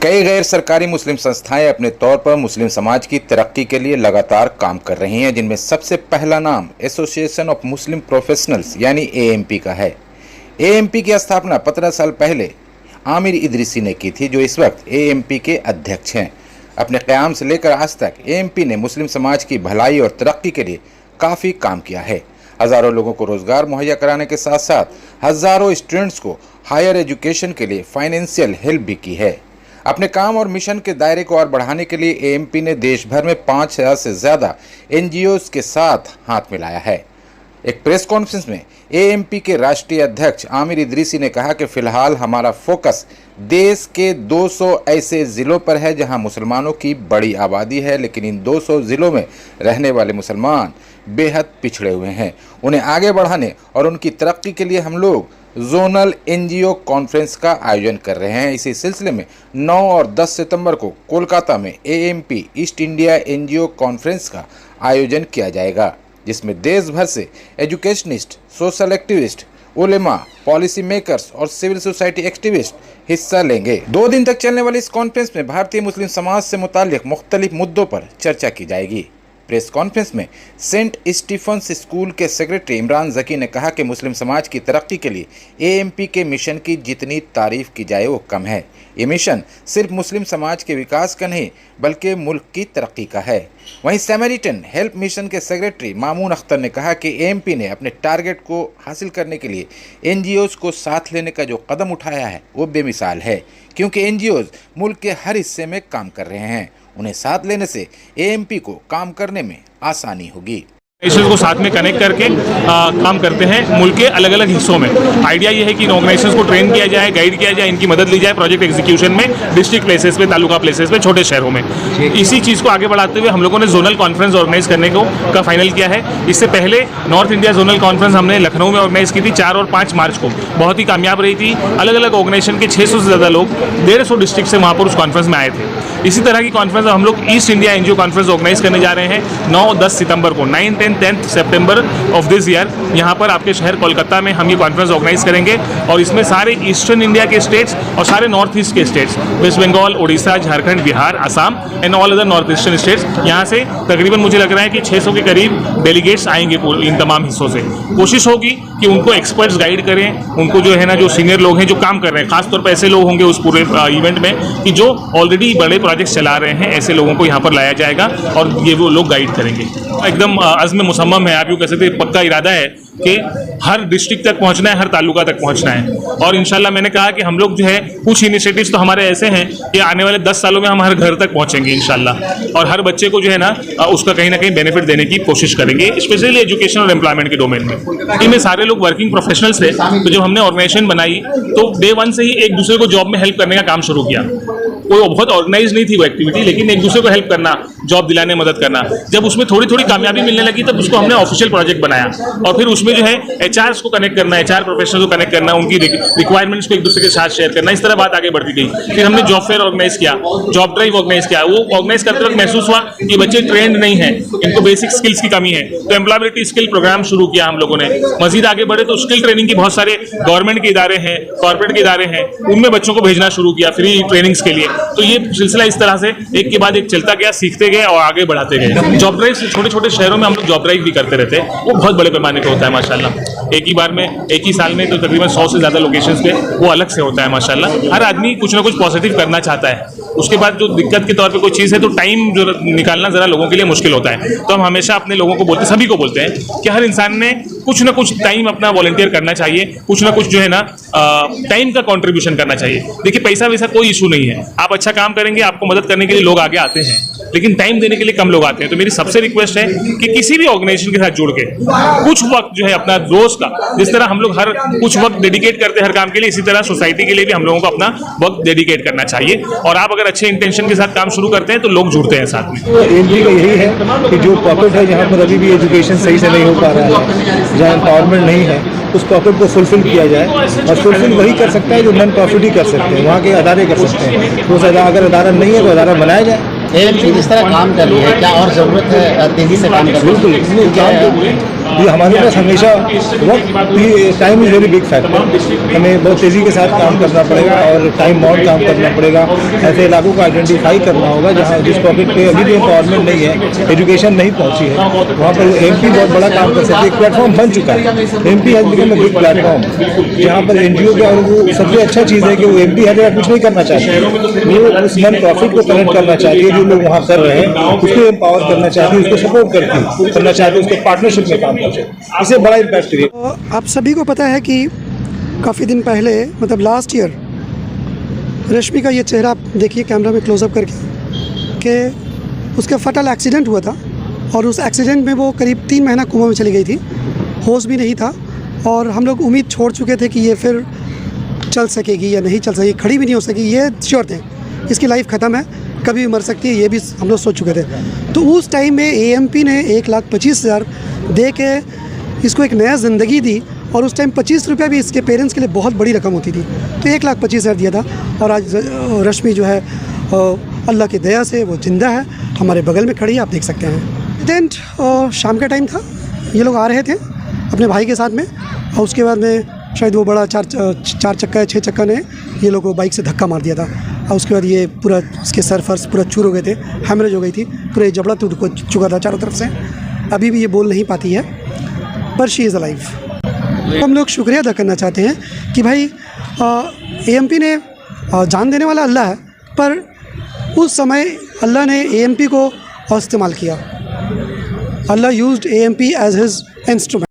कई गैर सरकारी मुस्लिम संस्थाएं अपने तौर पर मुस्लिम समाज की तरक्की के लिए लगातार काम कर रही हैं, जिनमें सबसे पहला नाम एसोसिएशन ऑफ मुस्लिम प्रोफेशनल्स यानी एएमपी का है। एएमपी की स्थापना 15 साल पहले आमिर इदरीसी ने की थी, जो इस वक्त एएमपी के अध्यक्ष हैं। अपने क़याम से लेकर आज तक एएमपी ने मुस्लिम समाज की भलाई और तरक्की के लिए काफ़ी काम किया है। हज़ारों लोगों को रोज़गार मुहैया कराने के साथ साथ हज़ारों स्टूडेंट्स को हायर एजुकेशन के लिए फाइनेंशियल हेल्प भी की है। अपने काम और मिशन के दायरे को और बढ़ाने के लिए एएमपी ने देश भर में 5000 से ज़्यादा एनजीओज़ के साथ हाथ मिलाया है। एक प्रेस कॉन्फ्रेंस में एएमपी के राष्ट्रीय अध्यक्ष आमिर इदरीसी ने कहा कि फ़िलहाल हमारा फोकस देश के 200 ऐसे ज़िलों पर है जहां मुसलमानों की बड़ी आबादी है, लेकिन इन 200 ज़िलों में रहने वाले मुसलमान बेहद पिछड़े हुए हैं। उन्हें आगे बढ़ाने और उनकी तरक्की के लिए हम लोग जोनल एनजीओ कॉन्फ्रेंस का आयोजन कर रहे हैं। इसी सिलसिले में 9 और 10 सितंबर को कोलकाता में AMP east India NGO conference का आयोजन किया जाएगा, जिसमें देश भर से एजुकेशनिस्ट, सोशल एक्टिविस्ट, उलेमा, पॉलिसी मेकर्स और सिविल सोसाइटी एक्टिविस्ट हिस्सा लेंगे। 2 दिन तक चलने वाली इस कॉन्फ्रेंस में भारतीय मुस्लिम समाज से मुताल्लिक मुख्तलिफ मुद्दों पर चर्चा की जाएगी। प्रेस कॉन्फ्रेंस में सेंट स्टीफन्स स्कूल के सेक्रेटरी इमरान ज़की ने कहा कि मुस्लिम समाज की तरक्की के लिए एएमपी के मिशन की जितनी तारीफ की जाए वो कम है। ये मिशन सिर्फ मुस्लिम समाज के विकास का नहीं बल्कि मुल्क की तरक्की का है। वहीं सैमरिटन हेल्प मिशन के सेक्रेटरी मामून अख्तर ने कहा कि एएमपी ने अपने टारगेट को हासिल करने के लिए एनजीओज़ को साथ लेने का जो कदम उठाया है वो बेमिसाल है, क्योंकि एनजीओज़ मुल्क के हर हिस्से में काम कर रहे हैं। उन्हें साथ लेने से एएमपी को काम करने में आसानी होगी। ऑर्गेनाइजेशन को साथ में कनेक्ट करके काम करते हैं मुल्क के अलग अलग हिस्सों में। आइडिया ये है कि इन ऑर्गेनाइजेशंस को ट्रेन किया जाए, गाइड किया जाए, इनकी मदद ली जाए प्रोजेक्ट एग्जीक्यूशन में, डिस्ट्रिक्ट प्लेसेस पे, तालुका प्लेसेस पे, छोटे शहरों में। इसी चीज़ को आगे बढ़ाते हुए हम लोगों ने जोनल कॉन्फ्रेंस ऑर्गेनाइज करने का फाइनल किया है। इससे पहले नॉर्थ इंडिया जोनल कॉन्फ्रेंस हमने लखनऊ में ऑर्गेनाइज की थी 4 और 5 मार्च को, बहुत ही कामयाब रही थी। अलग अलग ऑर्गेनाइजेशन के 600 से ज़्यादा लोग 150 डिस्ट्रिक्ट से वहाँ पर उस कॉन्फ्रेंस में आए थे। इसी तरह की कॉन्फ्रेंस हम लोग East India NGO conference organize करने जा रहे हैं 9 और 10 सितंबर को, 9, 10, 10 सितंबर ऑफ दिस ईयर। यहाँ पर आपके शहर कोलकाता में हम ये कॉन्फ्रेंस ऑर्गेनाइज करेंगे और इसमें सारे ईस्टर्न इंडिया के स्टेट्स और सारे नॉर्थ ईस्ट के states, West Bengal, Orissa, Jharkhand, Bihar, Assam and all other north eastern states, यहाँ से तकरीबन मुझे लग रहा है कि 600 के करीब डेलीगेट्स आएंगे इन तमाम हिस्सों से। कोशिश होगी कि उनको एक्सपर्ट्स गाइड करें, उनको जो है ना, जो सीनियर लोग हैं जो काम कर रहे हैं, खासतौर पर ऐसे लोग होंगे उस पूरे इवेंट में कि जो ऑलरेडी बड़े प्रोजेक्ट्स चला रहे हैं, ऐसे लोगों को यहाँ पर लाया जाएगा और ये वो लोग गाइड करेंगे। एकदम अज़्म मुसम्मम है, आप यूँ कह सकते हैं, पक्का इरादा है कि हर डिस्ट्रिक्ट तक पहुंचना है, हर तालुका तक पहुंचना है। और इंशाल्लाह मैंने कहा कि हम लोग जो है कुछ इनिशिएटिव्स तो हमारे ऐसे हैं कि आने वाले 10 सालों में हम हर घर तक पहुंचेंगे इंशाल्लाह, और हर बच्चे को जो है ना उसका कहीं ना कहीं बेनिफिट देने की कोशिश करेंगे, स्पेशली एजुकेशन और एम्प्लॉयमेंट के डोमेन में। इनमें सारे लोग वर्किंग प्रोफेशनल्स थे, तो जब हमने ऑर्गेनाइजेशन बनाई तो डे 1 से ही एक दूसरे को जॉब में हेल्प करने का काम शुरू किया। कोई बहुत ऑर्गेनाइज नहीं थी वो एक्टिविटी, लेकिन एक दूसरे को हेल्प करना, जॉब दिलाने में मदद करना। जब उसमें थोड़ी थोड़ी कामयाबी मिलने लगी तब उसको हमने ऑफिशियल प्रोजेक्ट बनाया और फिर उसमें जो है एचआरस को कनेक्ट करना, एचआर प्रोफेशनल को कनेक्ट करना, उनकी रिक्वायरमेंट्स को एक दूसरे के साथ शेयर करना, इस तरह बात आगे बढ़ती गई। फिर हमने जॉब फेयर ऑर्गेनाइज किया, जॉब ड्राइव ऑर्गेनाइज किया। वो ऑर्गेनाइज करते वक्त महसूस हुआ कि बच्चे ट्रेंड नहीं है, इनको बेसिक स्किल्स की कमी है, तो एम्प्लॉयबिलिटी स्किल प्रोग्राम शुरू किया हम लोगों ने। मजीद आगे बढ़े तो स्किल ट्रेनिंग की बहुत सारे गवर्नमेंट के इदारे हैं, कॉर्पोरेट के इदारे हैं, उनमें बच्चों को भेजना शुरू किया फ्री ट्रेनिंग्स के लिए। तो ये सिलसिला इस तरह से एक के बाद एक चलता गया, सीखते गए और आगे बढ़ाते गए। जॉब ड्राइव छोटे छोटे शहरों में हम लोग जॉब ड्राइव भी करते रहते हैं, वो बहुत बड़े पैमाने पे होता है माशाल्लाह। एक ही बार में, एक ही साल में तो तकरीबन 100 से ज़्यादा लोकेशंस पे वो अलग से होता है माशाल्लाह। हर आदमी कुछ ना कुछ पॉजिटिव करना चाहता है, उसके बाद जो दिक्कत के तौर पे कोई चीज़ है तो टाइम जो निकालना ज़रा लोगों के लिए मुश्किल होता है। तो हम हमेशा अपने लोगों को बोलते, सभी को बोलते हैं कि हर इंसान ने कुछ ना कुछ टाइम अपना वॉलंटियर करना चाहिए, कुछ ना कुछ जो है ना टाइम का कॉन्ट्रीब्यूशन करना चाहिए। देखिए पैसा वैसा कोई इशू नहीं है, आप अच्छा काम करेंगे, आपको मदद करने के लिए लोग आगे आते हैं, लेकिन टाइम देने के लिए कम लोग आते हैं। तो मेरी सबसे रिक्वेस्ट है कि किसी भी ऑर्गेनाइजेशन के साथ जुड़ के कुछ वक्त जो है अपना रोज का, जिस तरह हम लोग हर कुछ वक्त डेडिकेट करते हैं हर काम के लिए, इसी तरह सोसाइटी के लिए भी हम लोगों को अपना वक्त डेडिकेट करना चाहिए। और आप अगर अच्छे इंटेंशन के साथ काम शुरू करते हैं तो लोग जुड़ते हैं साथ में। एनजीओ का यही है कि जो पॉकेट है जहाँ पर अभी भी एजुकेशन सही से नहीं हो पा रहा है, जहाँ एम्पावरमेंट नहीं है, उस पॉकेट को फुलफिल किया जाए। और फुलफिल वही कर सकता है जो नॉन प्रॉफिट ही कर सकते हैं, वहाँ के अदारे कर सकते हैं। तो अगर अदारा नहीं है तो अदारा बनाया जाए। एएमपी जिस तरह काम कर रही है, क्या और ज़रूरत है तेज़ी से काम करने की? बिल्कुल ये हमारे पास हमेशा वक्त, time is very big factor. हमें बहुत तेज़ी के साथ काम करना पड़ेगा और टाइम बाउंड काम करना पड़ेगा। ऐसे इलाकों को आइडेंटिफाई करना होगा जहाँ जिस पॉकेट पे अभी भी एम्पावरमेंट नहीं है, एजुकेशन नहीं पहुँची है, वहाँ पर एमपी बहुत बड़ा काम कर सकते हैं। एक प्लेटफॉर्म बन चुका है, MP has become a big platform, जहाँ पर एनजीओ का, और वो सबसे अच्छा चीज़ है कि वो एमपी है तो कुछ नहीं करना चाहते, वो उस नॉन प्रॉफिट को कनेक्ट करना चाहती है, जो लोग वहाँ कर रहे हैं उसको एम्पावर करना चाहती है, उसको सपोर्ट करना चाहती है, उसको पार्टनरशिप में काम करते हैं। इससे बड़ा इम्पैक्ट क्रिएट। आप सभी को पता है कि काफ़ी दिन पहले, मतलब लास्ट ईयर, रश्मि का ये चेहरा आप देखिए कैमरा में क्लोजअप करके, कि उसका फटल एक्सीडेंट हुआ था और उस एक्सीडेंट में वो करीब 3 महीना कोमा में चली गई थी, होश भी नहीं था और हम लोग उम्मीद छोड़ चुके थे कि ये फिर चल सकेगी या नहीं चल सकेगी, खड़ी भी नहीं हो सकेगी, ये श्योर थे, इसकी लाइफ ख़त्म है, कभी भी मर सकती है, ये भी हम लोग सोच चुके थे। तो उस टाइम में एएमपी ने 1,25,000 दे के इसको एक नया ज़िंदगी दी और उस टाइम 25 रुपया भी इसके पेरेंट्स के लिए बहुत बड़ी रकम होती थी। तो 1,25,000 दिया था और आज रश्मि जो है अल्लाह की दया से वो ज़िंदा है, हमारे बगल में खड़ी है, आप देख सकते हैं। देन शाम का टाइम था, ये लोग आ रहे थे अपने भाई के साथ में और उसके बाद में शायद वो बड़ा 4 चक्का या 6 चक्का ने ये लोग को बाइक से धक्का मार दिया था और उसके बाद ये पूरा इसके सर फर्श पूरा चूर हो गए थे, हेमरेज हो गई थी, पूरा जबड़ा टूट चुका था चारों तरफ से। अभी भी ये बोल नहीं पाती है, पर शी इज़ अलाइव। तो हम लोग शुक्रिया अदा करना चाहते हैं कि भाई एएमपी ने जान देने वाला अल्लाह है, पर उस समय अल्लाह ने एएमपी को इस्तेमाल किया। Allah used AMP as his instrument.